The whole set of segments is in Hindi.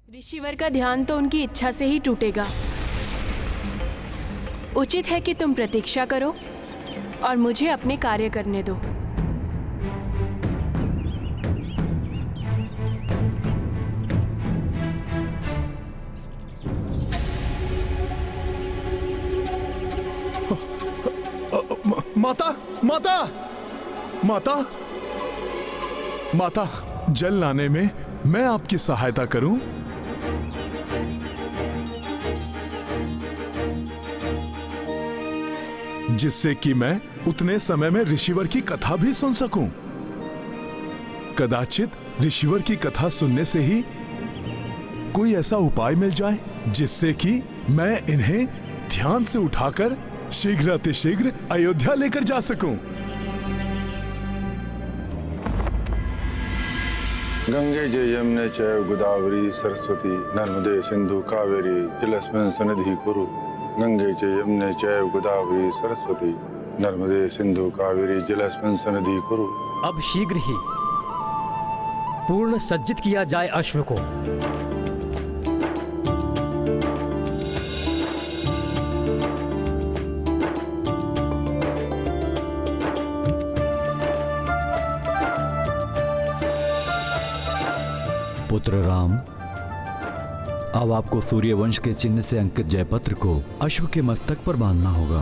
ऋषिवर का ध्यान तो उनकी इच्छा से ही टूटेगा। उचित है कि तुम प्रतीक्षा करो और मुझे अपने कार्य करने दो। माता माता माता माता, जल लाने में मैं आपकी सहायता करूं? जिससे कि मैं उतने समय में ऋषिवर की कथा भी सुन सकूं। कदाचित ऋषिवर की कथा सुनने से ही कोई ऐसा उपाय मिल जाए जिससे कि मैं इन्हें ध्यान से उठाकर शीघ्र अतिशीघ्र अयोध्या लेकर जा सकूं। गंगे च यमुने चैव गोदावरी सरस्वती नर्मदे सिंधु कावेरी जलेस्मिन् सन्निधिं कुरु। गंगे च यमुने चैव गोदावरी सरस्वती नर्मदे सिंधु कावेरी जलेस्मिन् सन्निधिं कुरु। अब शीघ्र ही पूर्ण सज्जित किया जाए अश्व को। पुत्र राम, अब आपको सूर्यवंश के चिन्ह से अंकित जयपत्र को अश्व के मस्तक पर बांधना होगा।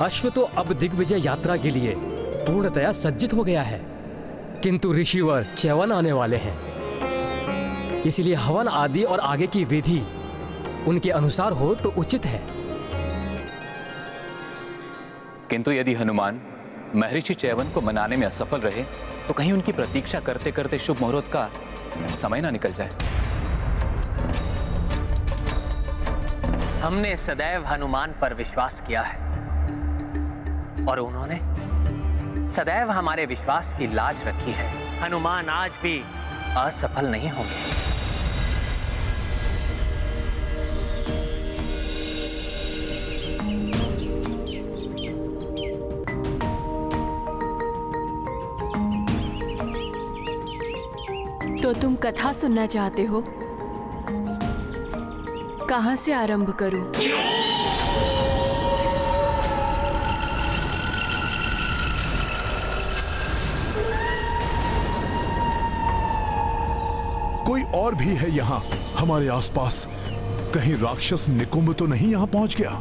अश्व तो अब दिग्विजय यात्रा के लिए पूर्णतया सज्जित हो गया है, किंतु ऋषिवर च्यवन आने वाले हैं, इसलिए हवन आदि और आगे की विधि उनके अनुसार हो तो उचित है। किंतु यदि हनुमान महर्षि च्यवन को मनाने में असफल रहे तो कहीं उनकी प्रतीक्षा करते करते शुभ मुहूर्त का समय ना निकल जाए। हमने सदैव हनुमान पर विश्वास किया है और उन्होंने सदैव हमारे विश्वास की लाज रखी है। हनुमान आज भी असफल नहीं होंगे। तो तुम कथा सुनना चाहते हो? कहां से आरंभ करूं? कोई और भी है यहाँ हमारे आसपास? कहीं राक्षस निकुंभ तो नहीं यहाँ पहुंच गया?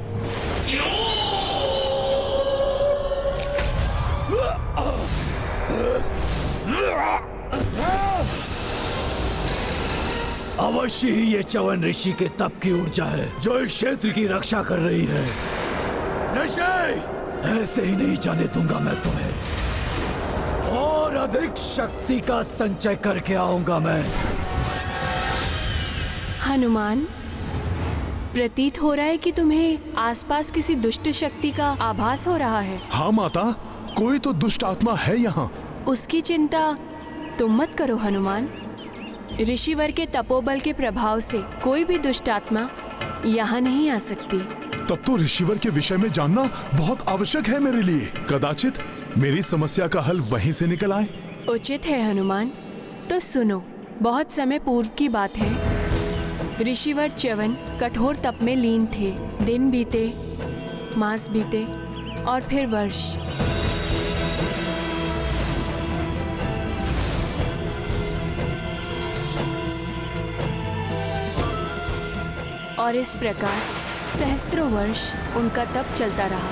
अवश्य ही ये च्यवन ऋषि के तप की ऊर्जा है जो इस क्षेत्र की रक्षा कर रही है। ऋषि, ऐसे ही नहीं जाने दूंगा मैं तुम्हें, और अधिक शक्ति का संचय करके आऊंगा मैं। हनुमान, प्रतीत हो रहा है कि तुम्हें आसपास किसी दुष्ट शक्ति का आभास हो रहा है। हाँ माता, कोई तो दुष्ट आत्मा है यहाँ। उसकी चिंता तुम मत करो हनुमान। ऋषिवर के तपोबल के प्रभाव से कोई भी दुष्ट आत्मा यहाँ नहीं आ सकती। तब तो ऋषिवर के विषय में जानना बहुत आवश्यक है मेरे लिए। कदाचित मेरी समस्या का हल वहीं से निकल आए। उचित है हनुमान। तो सुनो, बहुत समय पूर्व की बात है। ऋषिवर च्यवन कठोर तप में लीन थे। दिन बीते, मास बीते और फिर वर्ष। और इस प्रकार सहस्त्रों वर्ष उनका तप चलता रहा।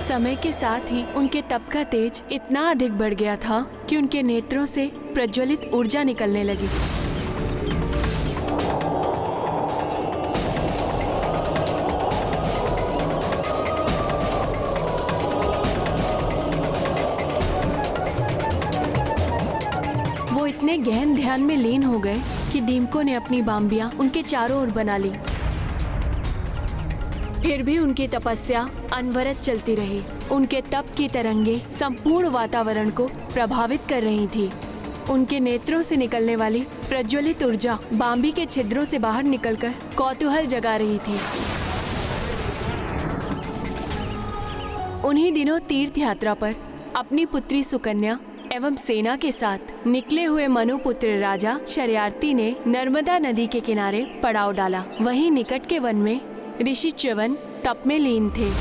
समय के साथ ही उनके तप का तेज इतना अधिक बढ़ गया था कि उनके नेत्रों से प्रज्वलित ऊर्जा निकलने लगी। वो इतने गहन ध्यान में लीन हो गए कि दीमकों ने अपनी बांबियां उनके चारों ओर बना ली। फिर भी उनकी तपस्या अनवरत चलती रही। उनके तप की तरंगे संपूर्ण वातावरण को प्रभावित कर रही थी। उनके नेत्रों से निकलने वाली प्रज्वलित ऊर्जा बाम्बी के छिद्रों से बाहर निकलकर कौतूहल जगा रही थी। उन्हीं दिनों तीर्थ यात्रा पर अपनी पुत्री सुकन्या एवं सेना के साथ निकले हुए मनुपुत्र राजा शर्यार्थी ने नर्मदा नदी के किनारे पड़ाव डाला। वहीं निकट के वन में ऋषि च्यवन तप में लीन थे।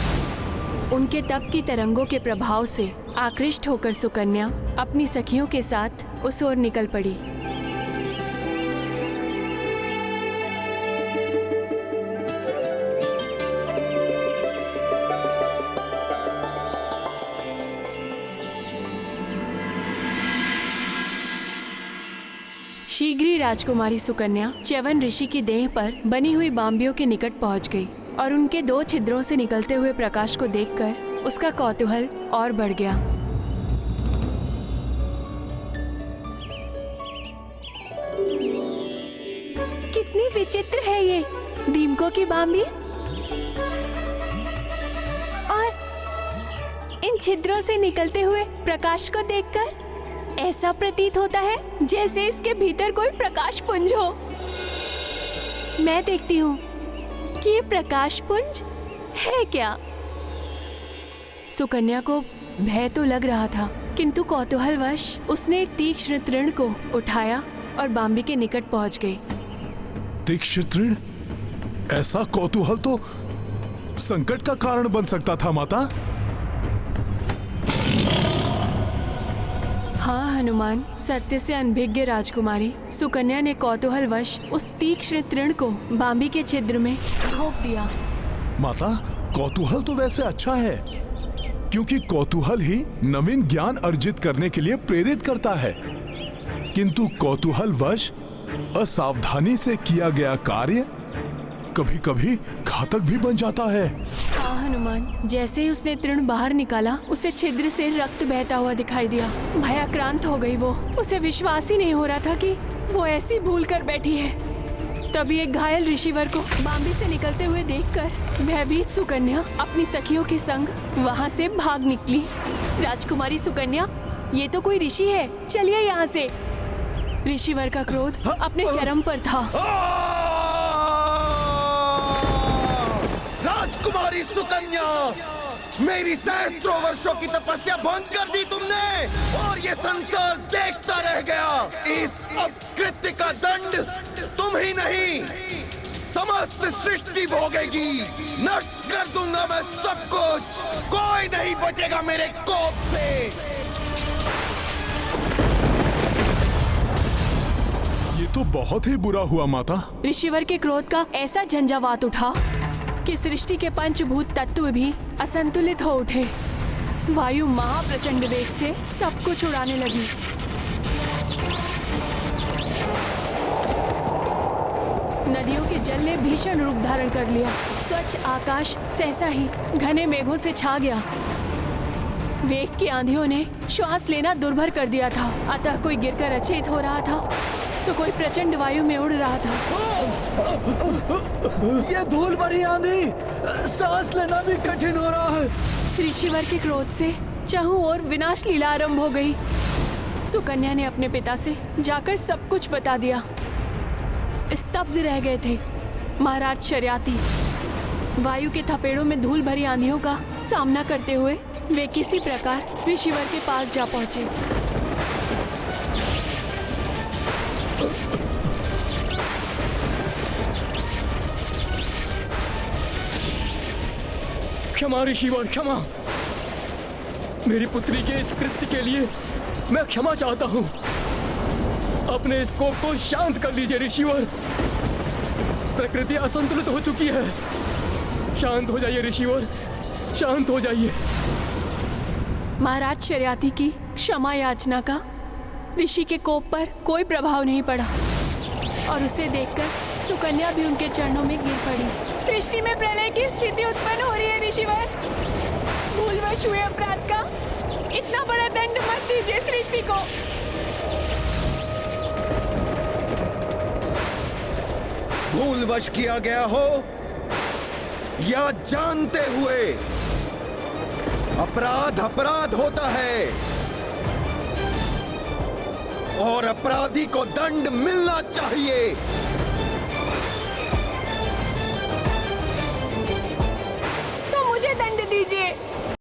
उनके तप की तरंगों के प्रभाव से आकृष्ट होकर सुकन्या अपनी सखियों के साथ उस ओर निकल पड़ी। शीघ्र ही राजकुमारी सुकन्या च्यवन ऋषि की देह पर बनी हुई बाम्बियों के निकट पहुंच गई और उनके 2 छिद्रों से निकलते हुए प्रकाश को देखकर उसका कौतूहल और बढ़ गया। कितनी विचित्र है ये दीमकों की बाम्बी, और इन छिद्रों से निकलते हुए प्रकाश को देखकर ऐसा प्रतीत होता है जैसे इसके भीतर कोई प्रकाश पुंज हो। मैं देखती हूँ कि ये प्रकाश पुंज है क्या। सुकन्या को भय तो लग रहा था, किंतु कौतूहलवश उसने एक तीक्ष्ण तृण को उठाया और बाम्बी के निकट पहुंच गई। तीक्ष्ण तृण? ऐसा कौतूहल तो संकट का कारण बन सकता था माता। हाँ हनुमान, सत्य से अनभिज्ञ राजकुमारी सुकन्या ने कौतूहलवश उस तीक्ष्ण तृण को बाम्बी के छिद्र में ठोक दिया। माता, कौतूहल तो वैसे अच्छा है, क्योंकि कौतूहल ही नवीन ज्ञान अर्जित करने के लिए प्रेरित करता है। किंतु कौतूहलवश असावधानी से किया गया कार्य कभी कभी घातक भी बन जाता है। हाँ हनुमान, जैसे ही उसने तृण बाहर निकाला उसे छिद्र से रक्त बहता हुआ दिखाई दिया। भयाक्रांत हो गई वो। उसे विश्वास ही नहीं हो रहा था कि वो ऐसी भूल कर बैठी है। तभी एक घायल ऋषिवर को बाम्बी से निकलते हुए देखकर भयभीत सुकन्या अपनी सखियों के संग वहाँ से भाग निकली। राजकुमारी सुकन्या, ये तो कोई ऋषि है, चलिए यहाँ से। ऋषिवर का क्रोध अपने चरम पर था। राजकुमारी सुकन्या, मेरी सहस्त्रों वर्षों की तपस्या भंग कर दी तुमने, और ये संसार देखता रह गया। इस अपकृत्य का दंड तुम ही नहीं, समस्त सृष्टि भोगेगी। नष्ट कर दूंगा मैं सब कुछ, कोई नहीं बचेगा मेरे कोप से। ये तो बहुत ही बुरा हुआ माता। ऋषिवर के क्रोध का ऐसा झंझावात उठा कि सृष्टि के पंचभूत तत्व भी असंतुलित हो उठे। वायु महाप्रचंड वेग से सब कुछ उड़ाने लगी। नदियों के जल ने भीषण रूप धारण कर लिया। स्वच्छ आकाश सहसा ही घने मेघों से छा गया। वेग की आंधियों ने श्वास लेना दुर्भर कर दिया था। अतः कोई गिरकर अचेत हो रहा था तो कोई प्रचंड वायु में उड़ रहा था। ये धूल भरी आंधी, सांस लेना भी कठिन हो रहा है। ऋषिवर के क्रोध से चाहूं ओर विनाश लीला आरंभ हो गई। सुकन्या ने अपने पिता से जाकर सब कुछ बता दिया। स्तब्ध रह गए थे महाराज शर्याती। वायु के थपेड़ों में धूल भरी आंधियों का सामना करते हुए वे किसी प्रकार ऋषिवर के पास जा पहुंचे। क्षमा ऋषिवर, क्षमा। मेरी पुत्री के इस कृत्य के लिए मैं क्षमा चाहता हूँ। अपने इस कोप को शांत कर लीजिए ऋषिवर। प्रकृति असंतुलित हो चुकी है। शांत हो जाइए ऋषिवर, शांत हो जाइए। महाराज शर्याती की क्षमा याचना का ऋषि के कोप पर कोई प्रभाव नहीं पड़ा और उसे देखकर सुकन्या भी उनके चरणों में गिर पड़ी। सृष्टि में प्रलय की स्थिति उत्पन्न हो रही है ऋषिवर। भूलवश हुए अपराध का इतना बड़ा दंड मत दीजिए सृष्टि को। भूलवश किया गया हो या जानते हुए, अपराध अपराध होता है। और अपराधी को दंड मिलना चाहिए।